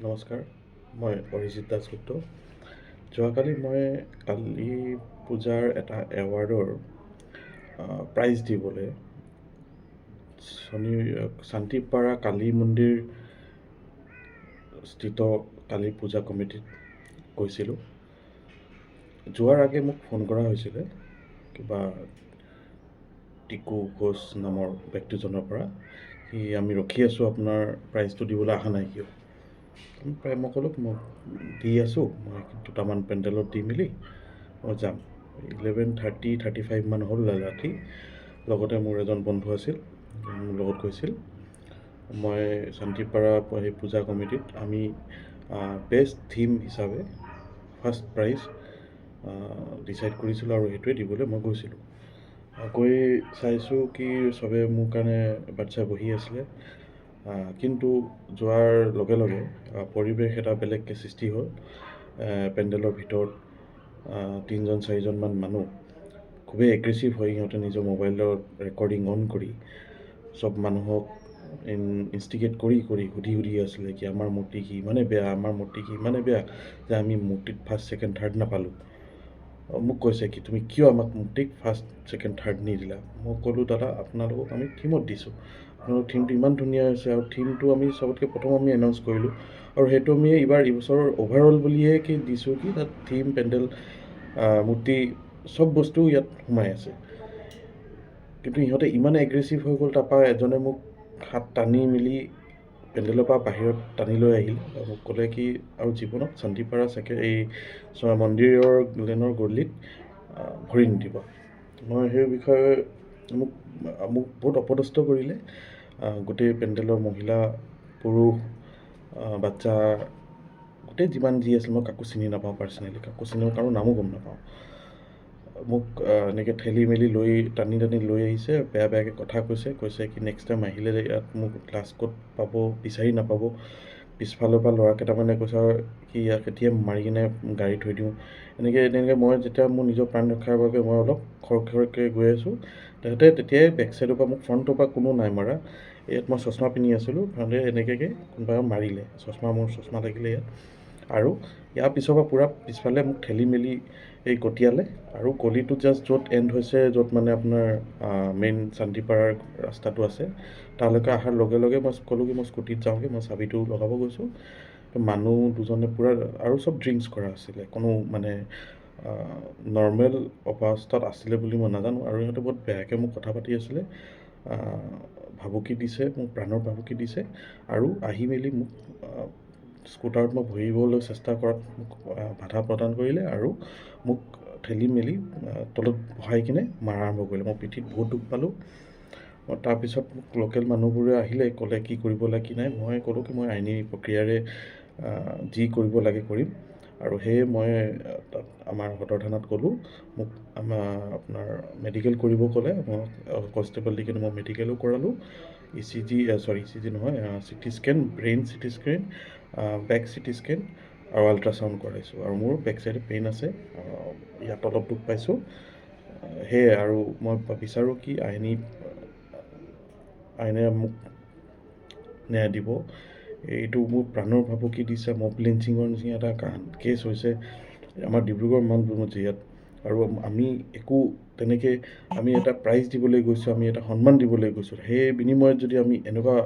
নমস্কাৰ, মই অৰিজিত দাসগুপ্ত। যোৱাকালি মই কালী পূজাৰ এটা এৱাৰ্ডৰ প্ৰাইজ দিবলৈ শান্তিপাৰা কালী মন্দিৰ স্থিত কালী পূজা কমিটিত গৈছিলোঁ। যোৱাৰ আগে মোক ফোন কৰা হৈছিলে কিবা টিকু ঘোষ নামৰ ব্যক্তিজনৰ পৰা, আমি ৰখি আছোঁ, আপোনাৰ প্ৰাইজটো দিবলৈ অহা নাই কিয়? প্ৰায় মই ক'লোঁ মই দি আছোঁ, মই দুটামান পেণ্ডেলত দি মেলি মই যাম। 11:35 মান হ'ল ৰাতি। লগতে মোৰ এজন বন্ধু আছিল, মোৰ লগত গৈছিল। মই শান্তিপাৰা সেই পূজা কমিটিত আমি বেষ্ট থিম হিচাপে ফাৰ্ষ্ট প্ৰাইজ ডিচাইড কৰিছিলোঁ আৰু সেইটোৱে দিবলৈ মই গৈছিলোঁ। গৈ চাইছোঁ কি চবে মোৰ কাৰণে বাচ্ছা বহি আছিলে, কিন্তু যোৱাৰ লগে লগে পৰিৱেশ এটা বেলেগকৈ সৃষ্টি হ'ল। পেণ্ডেলৰ ভিতৰত 3-4জনমান মানুহ খুবেই এগ্ৰেছিভ হৈ সিহঁতে নিজৰ মোবাইলৰ ৰেকৰ্ডিং অন কৰি চব মানুহক ইনষ্টিগেট কৰি সুধি আছিলে কি আমাৰ মূৰ্তি কি ইমানে বেয়া, আমাৰ মূৰ্তি কি ইমানে বেয়া যে আমি মূৰ্তিত ফাৰ্ষ্ট, ছেকেণ্ড, থাৰ্ড নাপালোঁ। মোক কৈছে কি তুমি কিয় আমাক মূৰ্তিক ফাৰ্ষ্ট, ছেকেণ্ড, থাৰ্ড নিদিলা? মই ক'লোঁ দাদা আপোনালোকক আমি থিমত দিছোঁ, আপোনালোকৰ থিমটো ইমান ধুনীয়া হৈছে আৰু থিমটো আমি চবতকৈ প্ৰথম আমি এনাউন্স কৰিলোঁ আৰু সেইটো আমি এইবছৰ অভাৰঅল বুলিয়ে কি দিছোঁ কি তাত থিম, পেণ্ডেল, মূৰ্তি চব বস্তু ইয়াত সোমাই আছে। কিন্তু ইহঁতে ইমান এগ্ৰেছিভ হৈ গ'ল, তাৰপৰা এজনে মোক হাত টানি মেলি পেণ্ডেলৰ পৰা বাহিৰত টানি লৈ আহিল আৰু মোক ক'লে কি আৰু জীৱনত শান্তিপাৰা এই মন্দিৰৰ লেনৰ গলিত ভৰি নিদিবা। মই সেই বিষয়ে মোক বহুত অপদস্থ কৰিলে। গোটেই পেণ্ডেলৰ মহিলা, পুৰুষ, বাচ্চা গোটেই যিমান যি আছিল, মই কাকো চিনি নাপাওঁ, পাৰ্চনেলি কাকো চিনি নাপাওঁ, কাৰো নামো গম নাপাওঁ। মোক এনেকৈ ঠেলি মেলি টানি লৈ আহিছে, বেয়াকৈ কথা কৈছে কি নেক্সট টাইম আহিলে ইয়াত মোক ক্লাছ ক'ত পাব বিচাৰি নাপাব। পিছফালৰ পৰা ল'ৰা কেইটামানে কৈছে কি ইয়াক এতিয়া মাৰি কিনে গাড়ী থৈ দিওঁ। এনেকৈ মই যেতিয়া মোৰ নিজৰ প্ৰাণ ৰক্ষাৰ বাবে মই অলপ খৰকৈ গৈ আছোঁ, তেতিয়াই বেক চাইডৰ পৰা মোক ফ্ৰণ্টৰ পৰা কোনো নাই মাৰা। ইয়াত মই চশমা পিন্ধি আছিলোঁ, এনেকৈ কোনোবাই মাৰিলে, মোৰ চশমা লাগিলে ইয়াত। আৰু ইয়াৰ পিছৰ পৰা পূৰা পিছফালে মোক ঠেলি মেলি গটিয়ালে আৰু গলিটো জাষ্ট য'ত এণ্ড হৈছে, য'ত মানে আপোনাৰ মেইন শান্তিপাৰাৰ ৰাস্তাটো আছে, তালৈকে অহাৰ লগে লগে মই ক'লোঁ কি মই স্কুটিত যাওঁগৈ, মই চাবিটো লগাব গৈছোঁ। মানুহ দুজনে পূৰা আৰু চব ড্ৰিংকছ কৰা আছিলে, কোনো মানে নৰ্মেল অৱস্থাত আছিলে বুলি মই নাজানো। আৰু সিহঁতে বহুত বেয়াকৈ মোক কথা পাতি আছিলে, ভাবুকি দিছে, মোক প্ৰাণৰ ভাবুকি দিছে আৰু আহি মেলি মোক স্কুটাৰত মই বহিবলৈ চেষ্টা কৰাত মোক বাধা প্ৰদান কৰিলে আৰু মোক ঠেলি মেলি তলত বহাই কিনে মাৰা আৰম্ভ কৰিলে। মই পিঠিত বহুত দুখ পালোঁ। তাৰপিছত মোক লোকেল মানুহবোৰে আহিলে, ক'লে কি কৰিব লাগে কি নাই। মই ক'লোঁ কি মই আইনী প্ৰক্ৰিয়াৰে যি কৰিব লাগে কৰিম। আৰু সেয়ে মই তাত আমাৰ সদৰ থানাত ক'লোঁ, মোক আপোনাৰ মেডিকেল কৰিব ক'লে। মই কনষ্টেবল দি কিনে মই মেডিকেলো কৰালোঁ, ECG নহয়, CT scan, brain CT scan, back CT scan আৰু আল্ট্ৰাচাউণ্ড কৰাইছোঁ। আৰু মোৰ বেক চাইডে পেইন আছে, ইয়াত অলপ দুখ পাইছোঁ। সেয়ে আৰু মই বিচাৰোঁ কি আইনে মোক ন্যায় দিব। এইটো মোৰ প্ৰাণৰ ভাবুকি দিছে, মব লিঞ্চিঙৰ নিচিনা এটা কেছ হৈছে আমাৰ ডিব্ৰুগড় জিলাত। আৰু আমি একো তেনেকৈ আমি এটা প্ৰাইজ দিবলৈ গৈছোঁ, আমি এটা সন্মান দিবলৈ গৈছোঁ, সেই বিনিময়ত যদি আমি এনেকুৱা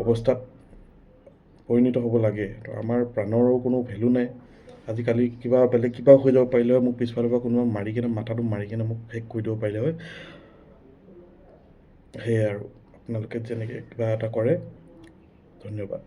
অৱস্থাত পৰিণত হ'ব লাগে, তো আমাৰ প্ৰাণৰো কোনো ভেলু নাই। আজিকালি বেলেগ কিবা হৈ যাব পাৰিলে হয়, মোক পিছফালৰ পৰা কোনোবা মাথাটো মাৰি কিনে মোক শেষ কৰি দিব পাৰিলে হয়। সেয়াই আৰু আপোনালোকে যেনেকৈ কিবা এটা কৰে, ধন্যবাদ।